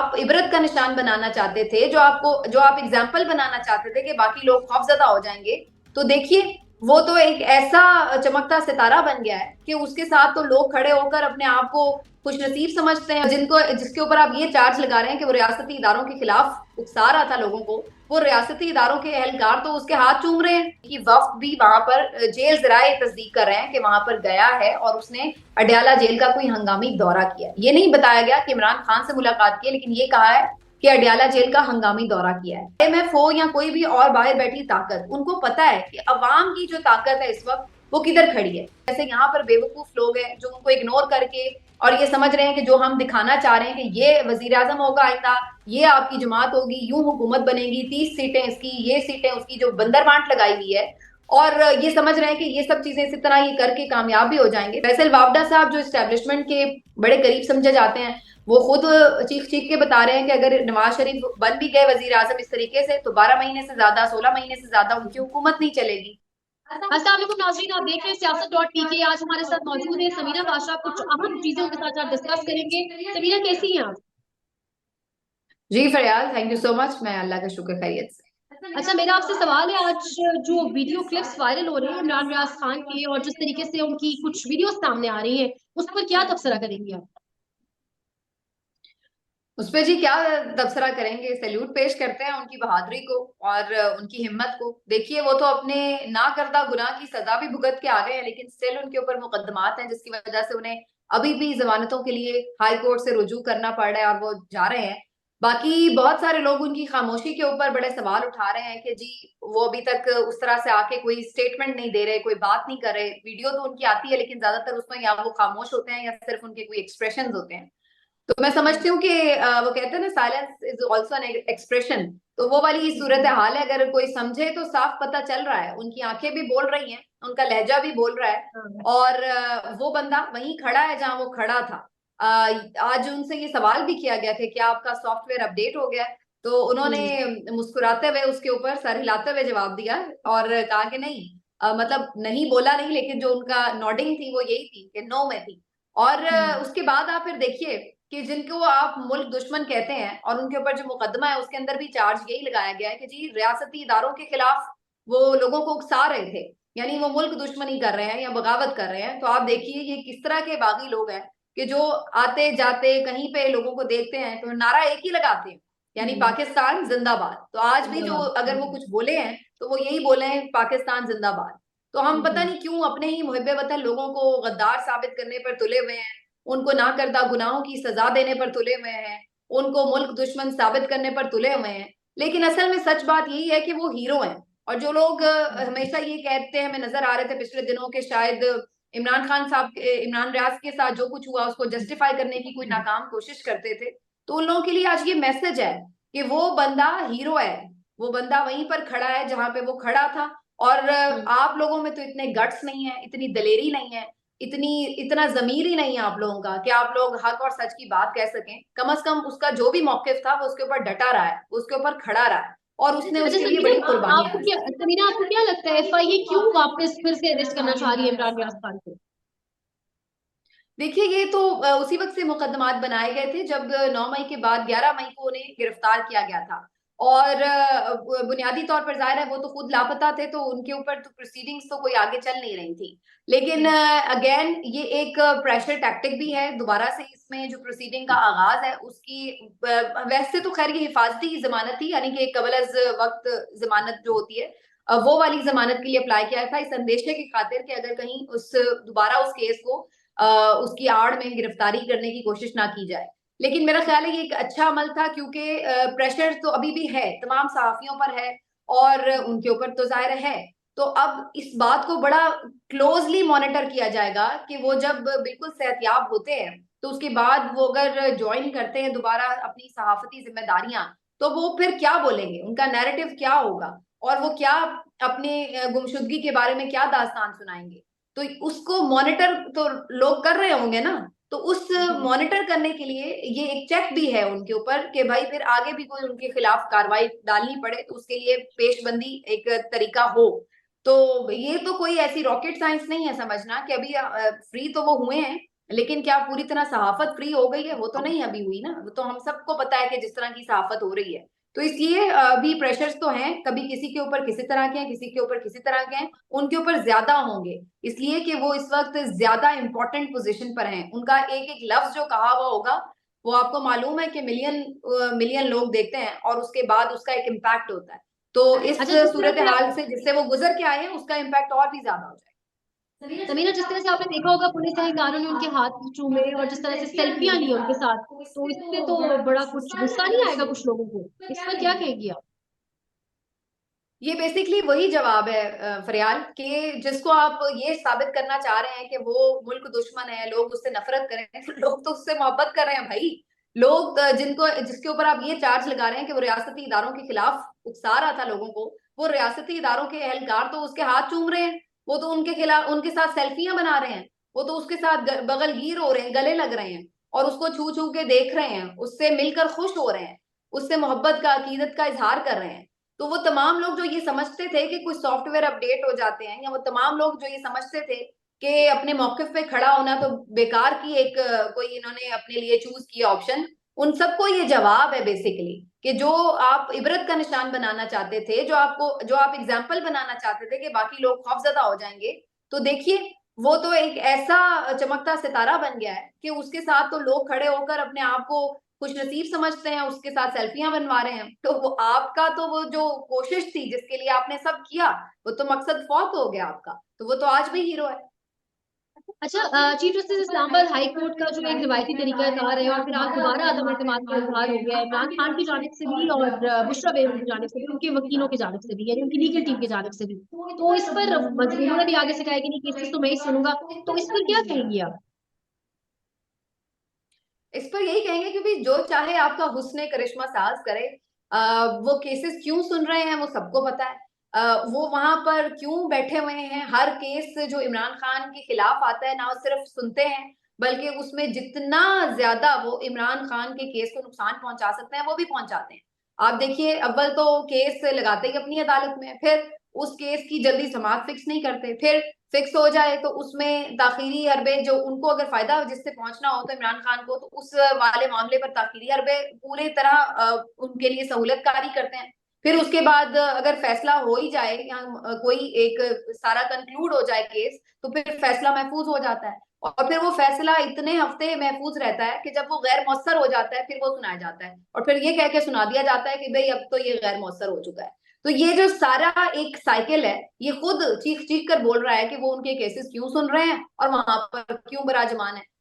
आप इबरत का निशान बनाना चाहते थे, जो आप एग्जाम्पल बनाना चाहते थे कि बाकी लोग खौफजदा हो जाएंगे, तो देखिए वो तो एक ऐसा चमकता सितारा बन गया है कि उसके साथ तो लोग खड़े होकर अपने आप को खुशनसीब समझते हैं। जिसके ऊपर आप ये चार्ज लगा रहे हैं कि वो रियासती इदारों के खिलाफ उकसा रहा था लोगों को, वो रियासती इदारों के एहलकार तो उसके हाथ चूम रहे हैं कि वफ्द भी वहां पर जेल जराए तस्दीक कर रहे हैं कि वहां पर गया है और उसने अडयाला जेल का कोई हंगामी दौरा किया। ये नहीं बताया गया कि इमरान खान से मुलाकात की है, लेकिन ये कहा है कि अडयाला जेल का हंगामी दौरा किया है। IMF हो या कोई भी और बाहर बैठी ताकत, उनको पता है कि अवाम की जो ताकत है इस वक्त वो किधर खड़ी है। जैसे यहाँ पर बेवकूफ लोग हैं जो उनको इग्नोर करके और ये समझ रहे हैं कि जो हम दिखाना चाह रहे हैं कि ये वजीर आजम होगा आइंदा, ये आपकी जमात होगी, यूं हुकूमत बनेगी, 30 सीटें इसकी, ये सीटें उसकी, जो बंदर बांट लगाई हुई है, और ये समझ रहे हैं कि ये सब चीजें इसी तरह ये करके कामयाब भी हो जाएंगे। फैसल वावडा साहब जो इस्टेब्लिशमेंट के बड़े करीब समझे जाते हैं, वो खुद चीख चीख के बता रहे हैं कि अगर नवाज शरीफ बन भी गए वजीर आजम इस तरीके से, तो 12 महीने से ज्यादा, 16 महीने से ज्यादा उनकी हुकूमत नहीं चलेगी। अस्सलाम वालेकुम नाज़रीन, आप देख रहे हैं सियासत.टी के। आज हमारे साथ मौजूद है समीरा बादशाह। कुछ अहम चीजों के साथ आज डिस्कस करेंगे। समीरा, कैसी हैं आप? जी Fariyal, thank you so much. मैं अल्लाह का शुक्र खैरियत से। अच्छा, मेरा आपसे सवाल है, आज जो वीडियो क्लिप्स वायरल हो रहे हैं इमरान रियाज खान के, और जिस तरीके से उनकी कुछ वीडियो सामने आ रही है, उस पर क्या तबसरा करेंगी आप? उस पे जी क्या तबसरा करेंगे, सैल्यूट पेश करते हैं उनकी बहादुरी को और उनकी हिम्मत को। देखिए वो तो अपने ना करदा गुनाह की सजा भी भुगत के आ गए हैं, लेकिन स्टिल उनके ऊपर मुकदमात हैं जिसकी वजह से उन्हें अभी भी जमानतों के लिए हाई कोर्ट से रुजू करना पड़ रहा है और वो जा रहे हैं। बाकी बहुत सारे लोग उनकी खामोशी के ऊपर बड़े सवाल उठा रहे हैं कि जी वो अभी तक उस तरह से आके कोई स्टेटमेंट नहीं दे रहे, कोई बात नहीं कर रहे। वीडियो तो उनकी आती है लेकिन ज्यादातर उसमें या वो खामोश होते हैं या सिर्फ उनके कोई एक्सप्रेशन होते हैं। तो मैं समझती हूँ कि वो कहते हैं ना, silence is also an expression. तो वो वाली सूरत हाल है, अगर कोई समझे तो साफ पता चल रहा है, उनकी आंखें भी बोल रही हैं, उनका लहजा भी बोल रहा है। हाँ। और वो बंदा वहीं खड़ा है जहां वो खड़ा था। आज उनसे ये सवाल भी किया गया कि क्या आपका सॉफ्टवेयर अपडेट हो गया है, तो उन्होंने मुस्कुराते हुए उसके ऊपर सर हिलाते हुए जवाब दिया और कहा कि नहीं, मतलब नहीं बोला नहीं, लेकिन जो उनका नॉडिंग थी वो यही थी कि नो में थी। और उसके बाद आप फिर देखिए कि जिनको आप मुल्क दुश्मन कहते हैं और उनके ऊपर जो मुकदमा है उसके अंदर भी चार्ज यही लगाया गया है कि जी रियासती इदारों के खिलाफ वो लोगों को उकसा रहे थे, यानी वो मुल्क दुश्मनी कर रहे हैं या बगावत कर रहे हैं। तो आप देखिए ये किस तरह के बागी लोग हैं कि जो आते जाते कहीं पे लोगों को देखते हैं तो नारा एक ही लगाते हैं, यानी पाकिस्तान जिंदाबाद। तो आज भी जो अगर वो कुछ बोले हैं तो वो यही बोले हैं, पाकिस्तान जिंदाबाद। तो हम पता नहीं क्यों अपने ही मुहिब्बे वतन लोगों को गद्दार साबित करने पर तुले हुए हैं, उनको ना करदा गुनाहों की सजा देने पर तुले हुए हैं, उनको मुल्क दुश्मन साबित करने पर तुले हुए हैं। लेकिन असल में सच बात यही है कि वो हीरो हैं। और जो लोग हमेशा ये कहते हैं, हमें नजर आ रहे थे पिछले दिनों के शायद इमरान खान साहब इमरान रियाज के साथ जो कुछ हुआ उसको जस्टिफाई करने की कोई नाकाम कोशिश करते थे, तो उन लोगों के लिए आज ये मैसेज है कि वो बंदा हीरो है, वो बंदा वहीं पर खड़ा है जहां पे वो खड़ा था। और आप लोगों में तो इतने गट्स नहीं है, इतनी दलेरी नहीं है, इतना जमीर ही नहीं है आप लोगों का कि आप लोग हक और सच की बात कह सकें। कम से कम उसका जो भी मौकिफ था वो उसके ऊपर डटा रहा है, उसके ऊपर खड़ा रहा है और उसने अच्छा उसके लिए समीरा, बड़ी कुर्बानियां दी। आपको क्या लगता है, FIA क्यों वापस फिर से अरेस्ट करना चाह रही है इमरान रियाज खान को? देखिए ये तो उसी वक्त से मुकदमात बनाए गए थे जब 9 मई के बाद 11 मई को उन्हें गिरफ्तार किया गया था। और बुनियादी तौर पर जाहिर है वो तो खुद लापता थे, तो उनके ऊपर तो प्रोसीडिंग्स तो कोई आगे चल नहीं रही थी। लेकिन अगेन ये एक प्रेशर टैक्टिक भी है दोबारा से इसमें जो प्रोसीडिंग का आगाज है उसकी। वैसे तो खैर ये हिफाजती जमानत थी, यानी कि कबल अज वक्त जमानत जो होती है, वो वाली जमानत के लिए अप्लाई किया था इस अंदेशे की खातिर कि अगर कहीं दोबारा उस केस को उसकी आड़ में गिरफ्तारी करने की कोशिश ना की जाए। लेकिन मेरा ख्याल है ये एक अच्छा अमल था, क्योंकि प्रेशर तो अभी भी है, तमाम सहाफियों पर है और उनके ऊपर तो जाहिर है। तो अब इस बात को बड़ा क्लोजली मॉनिटर किया जाएगा कि वो जब बिल्कुल सेहतयाब होते हैं तो उसके बाद वो अगर ज्वाइन करते हैं दोबारा अपनी सहाफती जिम्मेदारियां, तो वो फिर क्या बोलेंगे, उनका नैरेटिव क्या होगा और वो क्या अपने गुमशुदगी के बारे में क्या दास्तान सुनाएंगे। तो उसको मॉनिटर तो लोग कर रहे होंगे ना, तो उस मॉनिटर करने के लिए ये एक चेक भी है उनके ऊपर कि भाई फिर आगे भी कोई उनके खिलाफ कार्रवाई डालनी पड़े तो उसके लिए पेशबंदी एक तरीका हो। तो ये तो कोई ऐसी रॉकेट साइंस नहीं है समझना कि अभी फ्री तो वो हुए हैं, लेकिन क्या पूरी तरह सहाफत फ्री हो गई है? वो तो नहीं अभी हुई ना। वो तो हम सबको पता है कि जिस तरह की सहाफत हो रही है। तो इसलिए अभी प्रेशर्स तो हैं, कभी किसी के ऊपर किसी तरह के हैं, किसी के ऊपर किसी तरह के हैं, उनके ऊपर ज्यादा होंगे, इसलिए कि वो इस वक्त ज्यादा इंपॉर्टेंट पोजीशन पर हैं। उनका एक एक लफ्ज जो कहा हुआ होगा, वो आपको मालूम है कि मिलियन मिलियन लोग देखते हैं, और उसके बाद उसका एक इम्पैक्ट होता है। तो इस अच्छा, जिस तरह सूरत से आप हाल से जिससे वो गुजर के आए हैं, उसका इम्पैक्ट और भी ज्यादा हो जाएगा। समीना, जिस तरह से आपने देखा होगा पुलिस एहलकारों ने उनके हाथ चूमे और जिस तरह से सेल्फियां ली उनके साथ, तो इससे तो बड़ा कुछ गुस्सा नहीं आएगा कुछ लोगों को? इस पर क्या कहेगी आप? ये बेसिकली वही जवाब है फरियाल, कि जिसको आप ये साबित करना चाह रहे हैं कि वो मुल्क दुश्मन है, लोग उससे नफरत करें, तो लोग तो उससे मोहब्बत कर रहे हैं भाई। लोग जिनको जिसके ऊपर आप ये चार्ज लगा रहे हैं कि वो रियासती इदारों के खिलाफ उकसा रहा था लोगों को, वो रियासती इदारों के एहलकार तो उसके हाथ चूम रहे हैं, वो तो उनके खिलाफ उनके साथ सेल्फियां बना रहे हैं, वो तो उसके साथ बगलगीर हो रहे हैं, गले लग रहे हैं, और उसको छू छू के देख रहे हैं, उससे मिलकर खुश हो रहे हैं, उससे मोहब्बत का अकीदत का इजहार कर रहे हैं। तो वो तमाम लोग जो ये समझते थे कि कुछ सॉफ्टवेयर अपडेट हो जाते हैं, या वो तमाम लोग जो ये समझते थे कि अपने मौकिफ पे खड़ा होना तो बेकार की एक कोई इन्होंने अपने लिए चूज किया ऑप्शन, उन सबको ये जवाब है बेसिकली, कि जो आप इबरत का निशान बनाना चाहते थे, जो आप एग्जाम्पल बनाना चाहते थे कि बाकी लोग खौफजदा हो जाएंगे, तो देखिए वो तो एक ऐसा चमकता सितारा बन गया है कि उसके साथ तो लोग खड़े होकर अपने आप को खुश नसीब समझते हैं, उसके साथ सेल्फियां बनवा रहे हैं। तो वो आपका तो वो जो कोशिश थी जिसके लिए आपने सब किया, वो तो मकसद फौत हो गया आपका, तो वो तो आज भी हीरो है। अच्छा, chief justice Islamabad high court का जो एक रिवायती तरीका कार है और फिर आज दोबारा अदम एतमाद का इजहार हो गया है इमरान खान की जानिब से भी और बुशरा बेगम की जानिब से भी, उनके वकीलों की जानिब से भी, यानी उनकी लीगल टीम की जानिब से भी। तो इस पर उन्होंने भी आगे से कहा कि नहीं, केसेस तो मैं ही सुनूंगा। तो इस पर क्या कहेंगी आप? इस पर यही कहेंगे कि भाई जो चाहे आपका हुस्न करिश्मा साज करे, वो केसेस क्यों सुन रहे हैं वो सबको पता है। वो वहां पर क्यों बैठे हुए हैं, हर केस जो इमरान खान के खिलाफ आता है ना वो सिर्फ सुनते हैं, बल्कि उसमें जितना ज्यादा वो इमरान खान के केस को नुकसान पहुंचा सकते हैं वो भी पहुंचाते हैं। आप देखिए, अव्वल तो केस लगाते ही अपनी अदालत में, फिर उस केस की जल्दी समाअत फिक्स नहीं करते, फिर फिक्स हो जाए तो उसमें ताखीरी हरबे, जो उनको अगर फायदा जिससे पहुंचना हो तो इमरान खान को, तो उस वाले मामले पर ताखीरी हरबे पूरी तरह उनके लिए सहूलतकारी करते हैं। फिर उसके बाद अगर फैसला हो ही जाए या कोई एक सारा कंक्लूड हो जाए केस, तो फिर फैसला महफूज हो जाता है, और फिर वो फैसला इतने हफ्ते महफूज रहता है कि जब वो गैर मौसर हो जाता है फिर वो सुनाया जाता है, और फिर ये कह के सुना दिया जाता है कि भाई अब तो ये गैर मौसर हो चुका है। तो ये जो सारा एक साइकिल है, ये खुद चीख चीख कर बोल रहा है कि वो उनके केसेस क्यों सुन रहे हैं और वहां पर क्यों विराजमान है।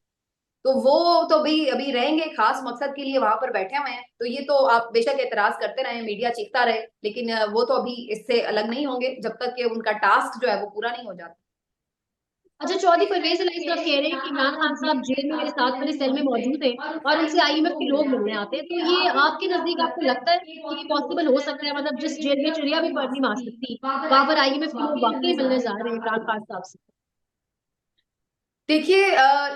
तो वो तो भी अभी रहेंगे खास मकसद के लिए वहां पर बैठे हुए हैं, तो ये तो आप बेशक एतराज करते रहे, मीडिया चीखता रहे, लेकिन वो तो अभी इससे अलग नहीं होंगे जब तक कि उनका टास्क जो है वो पूरा नहीं हो जाता। अच्छा, चौधरी परवेज अली साहब कह रहे हैं कि इमरान खान साहब जेल में मेरे साथ वाले सेल में मौजूद हैं और उनसे आईएमएफ के लोग मिलने आते हैं। तो ये आपके नजदीक आपको लगता है कि ये पॉसिबल हो सकता है? मतलब जिस जेल में चिड़िया भी पर नहीं मार सकती, वहां पर आईएमएफ के लोग वाकई मिलने जा रहे हैं इमरान खान साहब से? देखिए,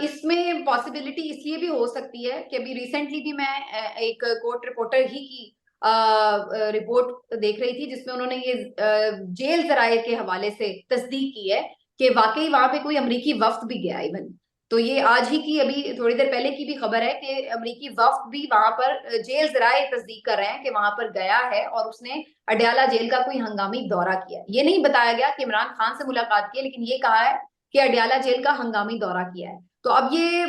इसमें पॉसिबिलिटी इसलिए भी हो सकती है कि अभी रिसेंटली भी मैं एक कोर्ट रिपोर्टर ही की रिपोर्ट देख रही थी, जिसमें उन्होंने ये जेल जराये के हवाले से तस्दीक की है कि वाकई वहां पे कोई अमरीकी वफ्द भी गया इवन। तो ये आज ही की, अभी थोड़ी देर पहले की भी खबर है कि अमरीकी वफ्द भी वहां पर जेल जराये तस्दीक कर रहे हैं कि वहां पर गया है और उसने अडयाला जेल का कोई हंगामी दौरा किया है। ये नहीं बताया गया कि इमरान खान से मुलाकात की है, लेकिन ये कहा है कि अडयाला जेल का हंगामी दौरा किया है। तो अब ये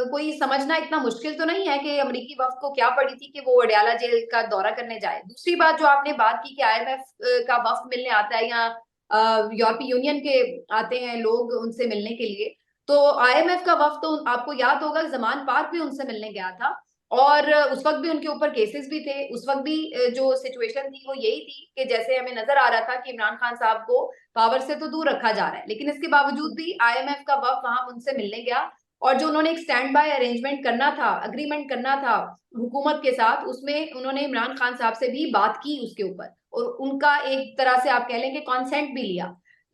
कोई समझना इतना मुश्किल तो नहीं है कि अमरीकी वफ्द को क्या पड़ी थी कि वो अडयाला जेल का दौरा करने जाए। दूसरी बात जो आपने बात की कि आईएमएफ का वफ्द मिलने आता है, या यूरोपीय यूनियन के आते हैं लोग उनसे मिलने के लिए, तो आईएमएफ का वफ्द तो आपको याद होगा जमान पार्क भी उनसे मिलने गया था, और उस वक्त भी उनके ऊपर केसेस भी थे। उस वक्त भी जो सिचुएशन थी वो यही थी कि जैसे हमें नजर आ रहा था कि इमरान खान साहब को पावर से तो दूर रखा जा रहा है, लेकिन इसके बावजूद भी आईएमएफ का वफ्द वहां उनसे मिलने गया, और जो उन्होंने एक स्टैंड बाय अरेंजमेंट करना था, अग्रीमेंट करना था हुकूमत के साथ, उसमें उन्होंने इमरान खान साहब से भी बात की उसके ऊपर, और उनका एक तरह से आप कह लें कि कॉन्सेंट भी लिया।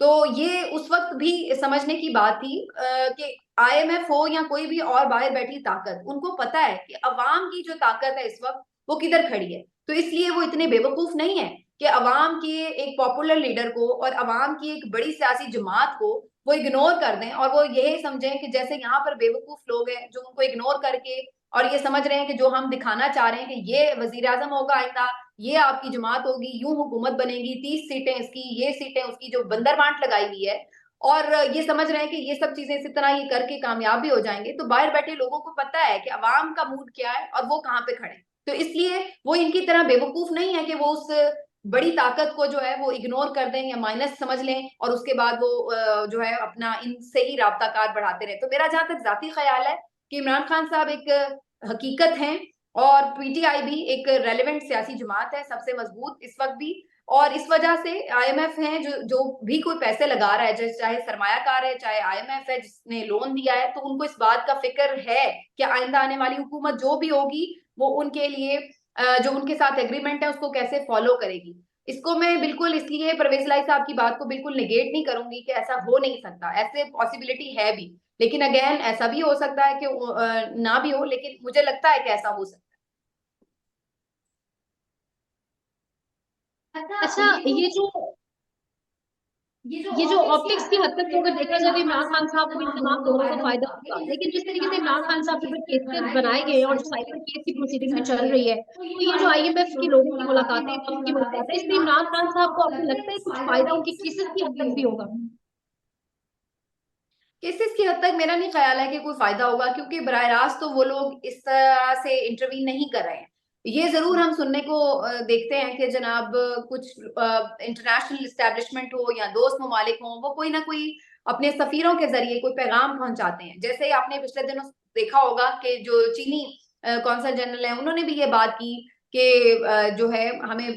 तो ये उस वक्त भी समझने की बात थी कि आईएमएफ हो या कोई भी और बाहर बैठी ताकत, उनको पता है कि अवाम की जो ताकत है इस वक्त वो किधर खड़ी है। तो इसलिए वो इतने बेवकूफ नहीं है कि अवाम के एक पॉपुलर लीडर को और अवाम की एक बड़ी सियासी जमात को वो इग्नोर कर दें और वो यही समझें कि जैसे यहाँ पर बेवकूफ लोग हैं जो उनको इग्नोर करके और ये समझ रहे हैं कि जो हम दिखाना चाह रहे हैं कि ये वजीर आजम होगा आइंदा, ये आपकी जमात होगी, यूं हुकूमत बनेगी, 30 सीटें इसकी, ये सीटें उसकी, जो बंदर बांट लगाई हुई है, और ये समझ रहे हैं कि ये सब चीजें इसी तरह ये करके कामयाब भी हो जाएंगे। तो बाहर बैठे लोगों को पता है कि अवाम का मूड क्या है और वो कहाँ पे खड़े हैं। तो इसलिए वो इनकी तरह बेवकूफ नहीं है कि वो उस बड़ी ताकत को जो है वो इग्नोर कर दें या माइनस समझ लें और उसके बाद वो जो है अपना इनसे ही राब्ता कार बढ़ाते रहे। तो मेरा जहां तक जाती ख्याल है कि इमरान खान साहब एक हकीकत हैं और पीटीआई भी एक रेलेवेंट सियासी जमात है, सबसे मजबूत इस वक्त भी। और इस वजह से आईएमएफ है जो जो भी कोई पैसे लगा रहा है, जैसे चाहे सरमायाकार है चाहे आईएमएफ है जिसने लोन दिया है, तो उनको इस बात का फिक्र है कि आइंदा आने वाली हुकूमत जो भी होगी वो उनके लिए जो उनके साथ एग्रीमेंट है उसको कैसे फॉलो करेगी। इसको मैं बिल्कुल इसलिए परवेज लाई साहब की बात को बिल्कुल निगेट नहीं करूंगी कि ऐसा हो नहीं सकता, ऐसे पॉसिबिलिटी है भी, लेकिन अगेन ऐसा भी हो सकता है कि ना भी हो, लेकिन मुझे लगता है कि ऐसा हो सकता है। अच्छा, अच्छा, ये जो ऑप्टिक्स की हद तक तो अगर देखा जाए तो इमरान खान साहब को इन तमाम दौरों का फायदा होगा, लेकिन जिस तरीके से इमरान खान साहब के ऊपर केसेस बनाए गए हैं और जो साइबर केस की प्रोसीडिंग भी चल रही है, तो ये जो आईएमएफ के लोगों की मुलाकातें, वक्त की मुलाकातें, इससे इमरान खान साहब को आपको लगता है कुछ फायदा उनके केसेस की हद तक भी होगा? केसेस की हद तक मेरा नहीं ख्याल है कि कोई फायदा होगा, क्योंकि बराह रास्त तो वो लोग इस तरह से इंटरवीन नहीं कर रहे हैं। ये जरूर हम सुनने को देखते हैं कि जनाब कुछ इंटरनेशनल इस्टेब्लिशमेंट हो या दोस्त ममालिक हो, वो कोई ना कोई अपने सफीरों के जरिए कोई पैगाम पहुंचाते हैं। जैसे ही आपने पिछले दिनों देखा होगा कि जो चीनी कौंसल जनरल है उन्होंने भी ये बात की कि जो है हमें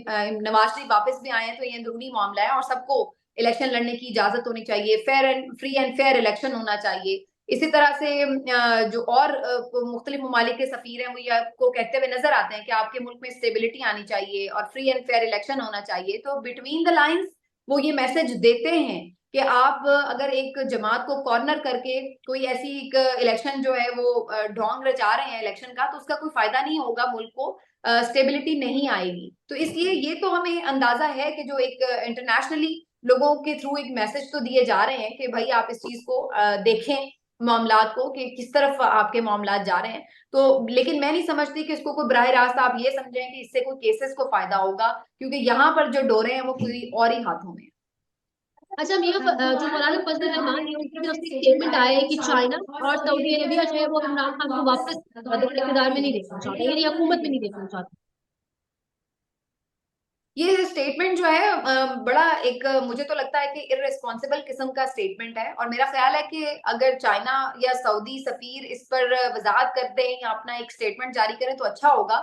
नवाज शरीफ वापस भी आए हैं तो ये अंदरूनी मामला है और सबको इलेक्शन लड़ने की इजाजत होनी चाहिए, fair and free and fair election होना चाहिए। इसी तरह से जो और मुख्तलिफ ममालिक के सफीर हैं वो ये आपको कहते हुए नजर आते हैं कि आपके मुल्क में स्टेबिलिटी आनी चाहिए और फ्री एंड फेयर इलेक्शन होना चाहिए। तो बिटवीन द लाइंस वो ये मैसेज देते हैं कि आप अगर एक जमात को कॉर्नर करके कोई ऐसी एक इलेक्शन जो है वो ढोंग रचा रहे हैं इलेक्शन का, तो उसका कोई फायदा नहीं होगा, मुल्क को स्टेबिलिटी नहीं आएगी। तो इसलिए ये तो हमें अंदाजा है कि जो एक इंटरनेशनली लोगों के थ्रू एक मैसेज तो दिए जा रहे हैं कि भाई आप इस चीज को देखें, मामलात को कि किस तरफ आपके मामलात जा रहे हैं। तो लेकिन मैं नहीं समझती कि इसको कोई बराह रास्त आप ये समझें कि इससे कोई केसेस को फायदा होगा, क्योंकि यहाँ पर जो डोरे हैं वो कोई और ही हाथों में है। अच्छा मियां, जो मौलाना फजल रहमान है उनकी तरफ से स्टेटमेंट आया है कि चाइना और सऊदी अरेबिया जो है वो इमरान खान को वापस दौर इक़्तिदार में नहीं देखना चाहते, यानी हुकूमत में नहीं देखना चाहते। ये स्टेटमेंट जो है बड़ा एक मुझे तो लगता है कि इररिस्पॉन्सिबल किस्म का स्टेटमेंट है, और मेरा ख्याल है कि अगर चाइना या सऊदी सफीर इस पर वजाहत कर दें या अपना एक स्टेटमेंट जारी करें तो अच्छा होगा।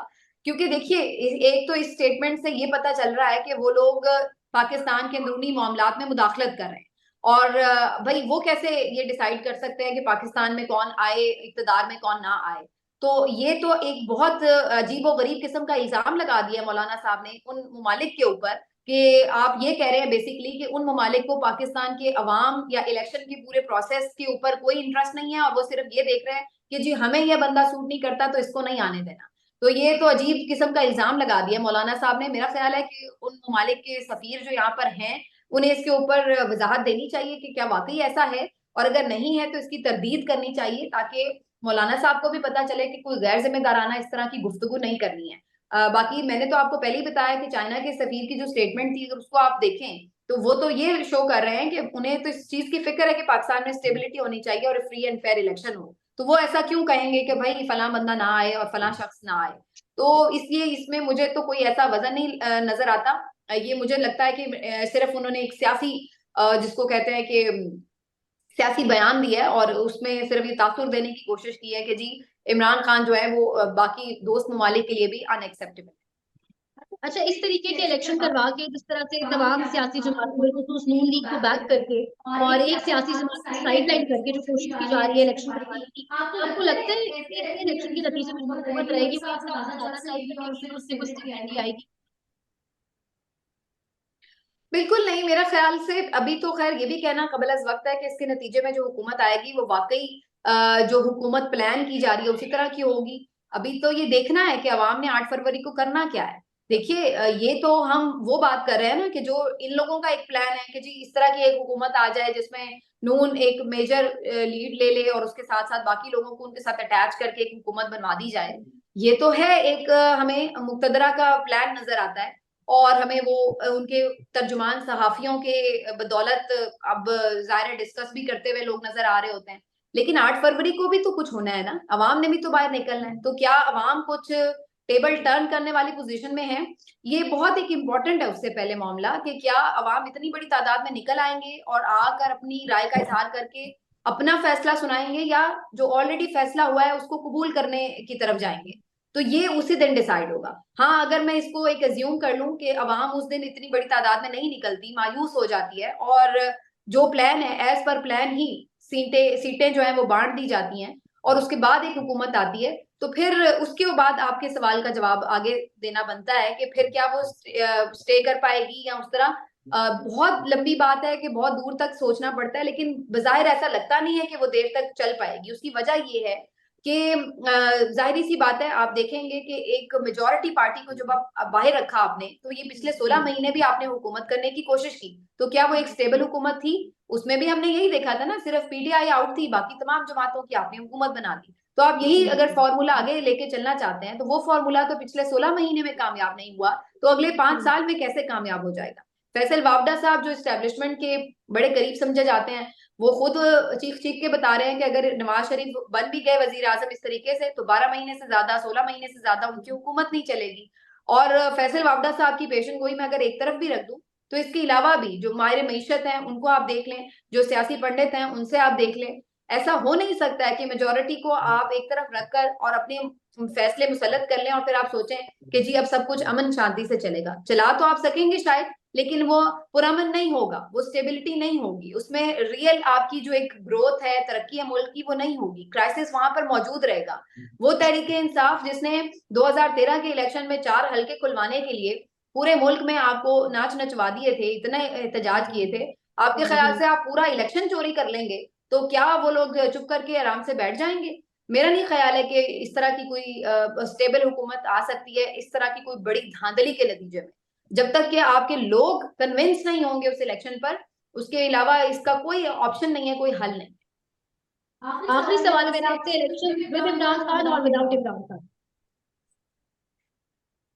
क्योंकि देखिए एक तो इस स्टेटमेंट से ये पता चल रहा है कि वो लोग पाकिस्तान के अंदरूनी मामलात में मुदाखलत कर रहे हैं, और भाई वो कैसे ये डिसाइड कर सकते हैं कि पाकिस्तान में कौन आए इक्तदार में कौन ना आए। तो ये तो एक बहुत अजीब और गरीब किस्म का इल्जाम लगा दिया मौलाना साहब ने उन ममालिक के ऊपर कि आप ये कह रहे हैं बेसिकली कि उन ममालिक को पाकिस्तान के अवाम या इलेक्शन के पूरे प्रोसेस के ऊपर कोई इंटरेस्ट नहीं है और वो सिर्फ ये देख रहे हैं कि जी हमें यह बंदा सूट नहीं करता तो इसको नहीं आने देना। तो ये तो अजीब किस्म का इल्जाम लगा दिया मौलाना साहब ने। मेरा ख्याल है कि उन ममालिक के सफीर जो यहाँ पर हैं उन्हें इसके ऊपर वजाहत देनी चाहिए कि क्या वाकई ऐसा है, और अगर नहीं है तो इसकी तरदीद करनी चाहिए, ताकि मौलाना साहब को भी पता चले कि कोई गैर जिम्मेदाराना इस तरह की गुफ्तगू नहीं करनी है। बाकी मैंने तो आपको पहले ही बताया कि चाइना के सफीर की जो स्टेटमेंट थी अगर उसको आप देखें तो वो तो ये शो कर रहे हैं कि उन्हें तो इस चीज की फिक्र है कि पाकिस्तान में स्टेबिलिटी होनी चाहिए और फ्री एंड फेयर इलेक्शन हो। तो वो ऐसा क्यों कहेंगे कि भाई फलां बंदा ना आए और फलां शख्स ना आए। तो इसलिए इसमें मुझे तो कोई ऐसा वजन नहीं नजर आता। ये मुझे लगता है कि सिर्फ उन्होंने एक सियासी जिसको कहते हैं कि सियासी बयान दिया है और उसमें सिर्फ ये तासुर देने की कोशिश की है कि जी इमरान खान जो है वो बाकी दोस्त ममालिक के लिए भी अनएक्सेप्टेबल। अच्छा, इस तरीके के इलेक्शन करवा के जिस तरह से तमाम सियासी जमातों बिलखुसूस नून लीग को बैक करके और एक सियासी जमात को साइडलाइन करके जो कोशिश की जा रही है इलेक्शन करवाने की, आपको लगता है कि ऐसे इलेक्शन के नतीजे में जो हुकूमत रहेगी वो एक ज्यादा साइड करके फिर उससे कुछ स्टेबिलिटी आएगी? बिल्कुल नहीं, मेरा ख्याल से अभी तो खैर ये भी कहना कबल अज वक्त है कि इसके नतीजे में जो हुकूमत आएगी वो वाकई जो हुकूमत प्लान की जा रही है उसी तरह की होगी। अभी तो ये देखना है कि अवाम ने 8 फरवरी को करना क्या है। देखिए ये तो हम वो बात कर रहे हैं ना कि जो इन लोगों का एक प्लान है कि जी इस तरह की एक हुकूमत आ जाए जिसमें नून एक मेजर लीड ले ले और उसके साथ साथ बाकी लोगों को उनके साथ अटैच करके एक हुकूमत बनवा दी जाए। ये तो है एक हमें मुक्तदरा का प्लान नजर आता है। और हमें वो उनके तर्जुमान सहाफियों के बदौलत अब जाहिर डिस्कस भी करते हुए लोग नजर आ रहे होते हैं। लेकिन 8 फरवरी को भी तो कुछ होना है ना, अवाम ने भी तो बाहर निकलना है। तो क्या अवाम कुछ टेबल टर्न करने वाली पोजीशन में है? ये बहुत एक इम्पोर्टेंट है उससे पहले मामला कि क्या अवाम इतनी बड़ी तादाद में निकल आएंगे और आकर अपनी राय का इजहार करके अपना फैसला सुनाएंगे, या जो ऑलरेडी फैसला हुआ है उसको कबूल करने की तरफ जाएंगे। तो ये उसी दिन डिसाइड होगा। हाँ, अगर मैं इसको एक अज्यूम कर लूं कि अवाम उस दिन इतनी बड़ी तादाद में नहीं निकलती, मायूस हो जाती है और जो प्लान है एज पर प्लान ही सीटें सीटें जो है वो बांट दी जाती हैं और उसके बाद एक हुकूमत आती है, तो फिर उसके बाद आपके सवाल का जवाब आगे देना बनता है कि फिर क्या वो स्टे कर पाएगी या उस तरह। बहुत लंबी बात है कि बहुत दूर तक सोचना पड़ता है, लेकिन बाहिर ऐसा लगता नहीं है कि वो देर तक चल पाएगी। उसकी वजह ये है कि जाहिर सी बात है, आप देखेंगे कि एक मेजोरिटी पार्टी को जब आप बाहर रखा आपने, तो ये पिछले 16 महीने भी आपने हुकूमत करने की कोशिश की, तो क्या वो एक स्टेबल हुकूमत थी? उसमें भी हमने यही देखा था ना, सिर्फ पीटीआई आउट थी, बाकी तमाम जमातों की आपने हुकूमत बना दी। तो आप यही अगर फॉर्मूला आगे लेके चलना चाहते हैं, तो वो फॉर्मूला तो पिछले 16 महीने में कामयाब नहीं हुआ, तो अगले 5 साल में कैसे कामयाब हो जाएगा? फैसल वावडा साहब जो एस्टेब्लिशमेंट के बड़े करीब समझे जाते हैं, वो खुद चीख चीख के बता रहे हैं कि अगर नवाज शरीफ बन भी गए वजीर आजम इस तरीके से, तो 12 महीने से ज्यादा, 16 महीने से ज्यादा उनकी हुकूमत नहीं चलेगी। और फैसल वावडा साहब की पेशन गोई में अगर एक तरफ भी रख दूं, तो इसके अलावा भी जो माहिर मईशत हैं उनको आप देख लें, जो सियासी पंडित हैं उनसे आप देख लें। ऐसा हो नहीं सकता है कि मेजोरिटी को आप एक तरफ रखकर और अपने फैसले मुसल्लत कर लें और फिर आप सोचें कि जी अब सब कुछ अमन शांति से चलेगा। चला तो आप सकेंगे शायद, लेकिन वो पुरअमन नहीं होगा, वो स्टेबिलिटी नहीं होगी, उसमें रियल आपकी जो एक ग्रोथ है, तरक्की है मुल्क की, वो नहीं होगी। क्राइसिस वहां पर मौजूद रहेगा। वो तहरीके इंसाफ जिसने 2013 के इलेक्शन में 4 हलके खुलवाने के लिए पूरे मुल्क में आपको नाच नचवा दिए थे, इतने एहतजाज किए थे, आपके ख्याल से आप पूरा इलेक्शन चोरी कर लेंगे तो क्या वो लोग चुप करके आराम से बैठ जाएंगे? मेरा नहीं ख्याल है कि इस तरह की कोई स्टेबल हुकूमत आ सकती है इस तरह की कोई बड़ी धांधली के नतीजे में, जब तक कि आपके लोग कन्विंस नहीं होंगे उस इलेक्शन पर। उसके अलावा इसका कोई ऑप्शन नहीं है, कोई हल नहीं। आखिरी सवाल मेरा आपसे, इलेक्शन विद इमरान खान और विदाउट इमरान खान?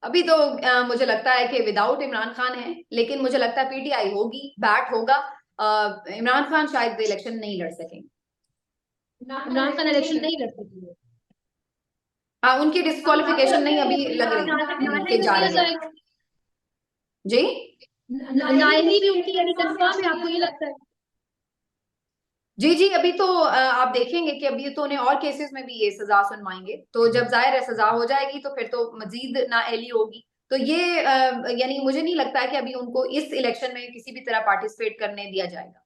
अभी तो मुझे लगता है कि विदाउट इमरान खान है, लेकिन मुझे लगता है पीटीआई होगी, बैट होगा। इमरान खान शायद इलेक्शन नहीं लड़ सकेंगे। इमरान खान इलेक्शन नहीं लड़ सकेंगे? हाँ, उनकी डिस्क्वालिफिकेशन नहीं अभी लग रही कि जा रही है। जी नायली भी उनकी यानी कंफर्म है, आपको ये लगता है? जी जी, अभी तो आप देखेंगे कि अभी तो उन्हें और केसेस में भी ये सजा सुनवाएंगे, तो जब जाहिर है सजा हो जाएगी तो फिर तो मजीद नाअहली होगी। तो ये यानी मुझे नहीं लगता है कि अभी उनको इस इलेक्शन में किसी भी तरह पार्टिसिपेट करने दिया जाएगा।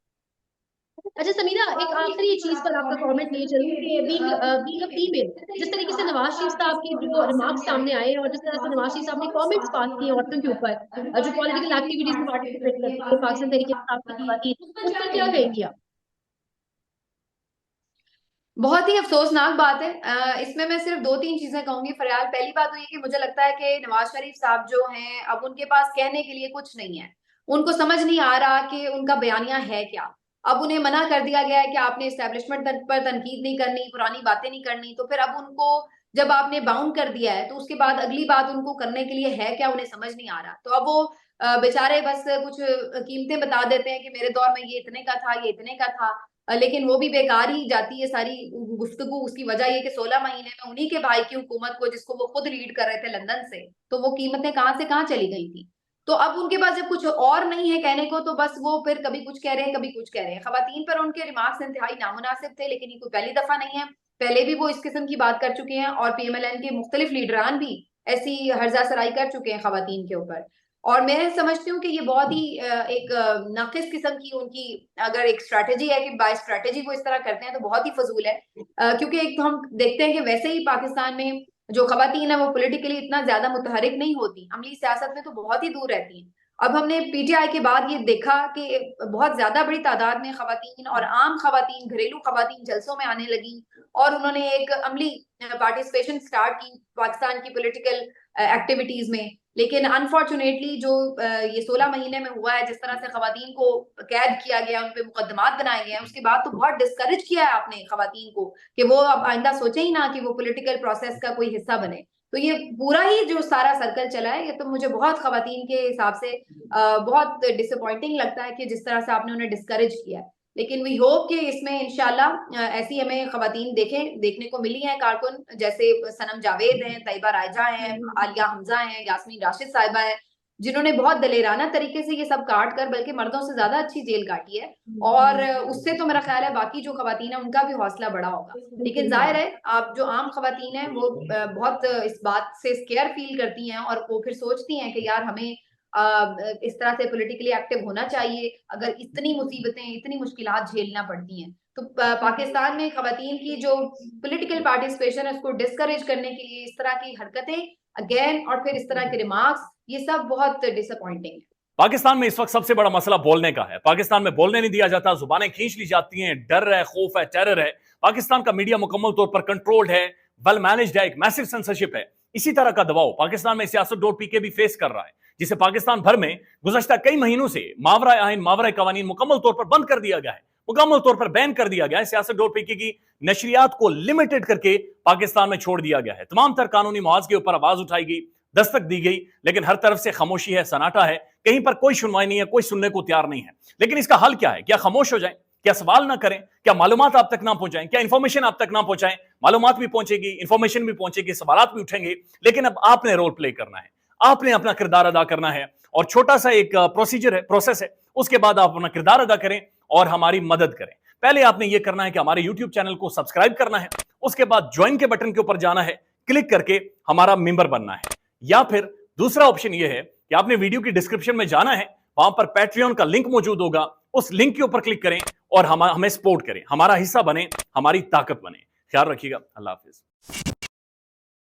अच्छा समीरा, एक आखिरी चीज पर आपका कमेंट लिए चलूं कि बीइंग अ फीमेल, जिस तरीके से नवाज शरीफ साहब के जो रिमार्क्स सामने आए और जिस तरह से नवाज शरीफ साहब ने कमेंट्स पास किए औरतों के ऊपर जो पॉलिटिकल एक्टिविटीज में पार्टिसिपेट करती है, पाकिस्तान तरीके से आपकी खवातीन, उस पर क्या कहेंगी आप? बहुत ही अफसोसनाक बात है। इसमें मैं सिर्फ 2-3 चीजें कहूंगी फरियाल। पहली बात तो ये कि मुझे लगता है कि नवाज शरीफ साहब जो हैं अब उनके पास कहने के लिए कुछ नहीं है। उनको समझ नहीं आ रहा कि उनका बयानिया है क्या। अब उन्हें मना कर दिया गया है कि आपने इस्टेब्लिशमेंट पर तनकीद नहीं करनी, पुरानी बातें नहीं करनी, तो फिर अब उनको जब आपने बाउंड कर दिया है तो उसके बाद अगली बात उनको करने के लिए है क्या, उन्हें समझ नहीं आ रहा। तो अब वो बेचारे बस कुछ कीमतें बता देते हैं कि मेरे दौर में ये इतने का था, ये इतने का था, लेकिन वो भी बेकार ही जाती है सारी गुफ्तगू। उसकी वजह ये कि 16 महीने में उन्हीं के भाई की हुकूमत को, जिसको वो खुद लीड कर रहे थे लंदन से, तो वो कीमतें कहाँ से कहाँ चली गई थी। तो अब उनके पास जब कुछ और नहीं है कहने को, तो बस वो फिर कभी कुछ कह रहे हैं, कभी कुछ कह रहे हैं। खवातीन पर उनके रिमार्क्स इंतहाई नामुनासिब थे, लेकिन ये कोई पहली दफा नहीं है, पहले भी वो इस किस्म की बात कर चुके हैं और पीएमएलएन के मुख्तलिफ लीडरान भी ऐसी हर्जा सराई कर चुके हैं खवातीन के ऊपर। और मैं समझती हूँ कि ये बहुत ही एक नाकिस किस्म की उनकी अगर एक स्ट्रैटेजी है कि बाय स्ट्रैटेजी वो इस तरह करते हैं, तो बहुत ही फजूल है। क्योंकि एक तो हम देखते हैं कि वैसे ही पाकिस्तान में जो खवातीन है वो पॉलिटिकली इतना ज्यादा मुतहरिक नहीं होती, अमली सियासत में तो बहुत ही दूर रहती हैं। अब हमने पीटीआई के बाद ये देखा कि बहुत ज्यादा बड़ी तादाद में खवातीन और आम खवातीन, घरेलू खवातीन जलसों में आने लगी और उन्होंने एक अमली पार्टिसिपेशन स्टार्ट की पाकिस्तान की पॉलिटिकल एक्टिविटीज में। लेकिन अनफॉर्चुनेटली जो ये 16 महीने में हुआ है, जिस तरह से खवातीन को कैद किया गया, उन पे मुकदमात बनाए गए हैं, उसके बाद तो बहुत डिस्करेज किया है आपने खवातीन को कि वो अब आइंदा सोचे ही ना कि वो पॉलिटिकल प्रोसेस का कोई हिस्सा बने। तो ये पूरा ही जो सारा सर्कल चला है, ये तो मुझे बहुत खवातीन के हिसाब से बहुत डिसअपॉइंटिंग लगता है कि जिस तरह से आपने उन्हें डिस्करेज किया है। लेकिन वी होप कि इसमें इंशाल्लाह ऐसी हमें खवातीन देखने को मिली हैं कारकुन, जैसे सनम जावेद हैं, तैयबा रायजा हैं, आलिया हमजा हैं, यास्मीन राशिद साहिबा हैं, जिन्होंने बहुत दलेराना तरीके से ये सब काट कर, बल्कि मर्दों से ज्यादा अच्छी जेल काटी है। और उससे तो मेरा ख्याल है बाकी जो खवातीन है उनका भी हौसला बढ़ा होगा। लेकिन जाहिर है आप जो आम खवातीन है वो बहुत इस बात से स्केयर फील करती हैं, और वो फिर सोचती हैं कि यार हमें इस तरह से पॉलिटिकली एक्टिव होना चाहिए अगर इतनी मुसीबतें, इतनी मुश्किलात झेलना पड़ती हैं। तो पाकिस्तान में खवातीन की जो पॉलिटिकल पार्टिसिपेशन है उसको डिस्करेज करने के लिए इस तरह की हरकतें अगेन, और फिर इस तरह के रिमार्क्स, ये सब बहुत डिसअपॉइंटिंग है। पाकिस्तान में इस वक्त सबसे बड़ा मसला बोलने का है। पाकिस्तान में बोलने नहीं दिया जाता, जुबानें खींच ली जाती हैं, डर है, खौफ है, टेरर है। पाकिस्तान का मीडिया मुकम्मल तौर पर कंट्रोल्ड है, वेल मैनेज्ड है, एक मैसिव सेंसरशिप है। इसी तरह का दबाव पाकिस्तान में siyaset.pk भी फेस कर रहा है, जिसे पाकिस्तान भर में गुज़श्ता कई महीनों से मावरा आइन, मावरा कवानीन मुकम्मल तौर पर बंद कर दिया गया है, मुकम्मल तौर पर बैन कर दिया गया है। siyaset.pk की नशरियात को लिमिटेड करके पाकिस्तान में छोड़ दिया गया है। तमाम तर कानूनी मुआवजे के ऊपर आवाज उठाई गई, दस्तक दी गई, लेकिन हर तरफ से खामोशी है, सन्नाटा है, कहीं पर कोई सुनवाई नहीं है, कोई सुनने को तैयार नहीं है। लेकिन इसका हल क्या है? क्या खामोश हो जाएं? क्या सवाल ना करें? क्या मालूमात आप तक ना पहुंचाएं? क्या इंफॉर्मेशन आप तक ना पहुंचाएं? मालूमात भी पहुंचेगी, इंफॉर्मेशन भी पहुंचेगी, सवालात भी उठेंगे, लेकिन अब आपने रोल प्ले करना है, आपने अपना किरदार अदा करना है। और छोटा सा एक प्रोसीजर है, प्रोसेस है, उसके बाद आप अपना किरदार अदा करें और हमारी मदद करें। पहले आपने यह करना है कि हमारे यूट्यूब चैनल को सब्सक्राइब करना है, उसके बाद ज्वाइन के बटन के ऊपर जाना है, क्लिक करके हमारा मेंबर बनना है। या फिर दूसरा ऑप्शन यह है कि आपने वीडियो की डिस्क्रिप्शन में जाना है, वहां पर पैट्रियन का लिंक मौजूद होगा, उस लिंक के ऊपर क्लिक करें और हमें सपोर्ट करें, हमारा हिस्सा बने, हमारी ताकत बने। ख्याल रखिएगा। अल्लाह हाफिज।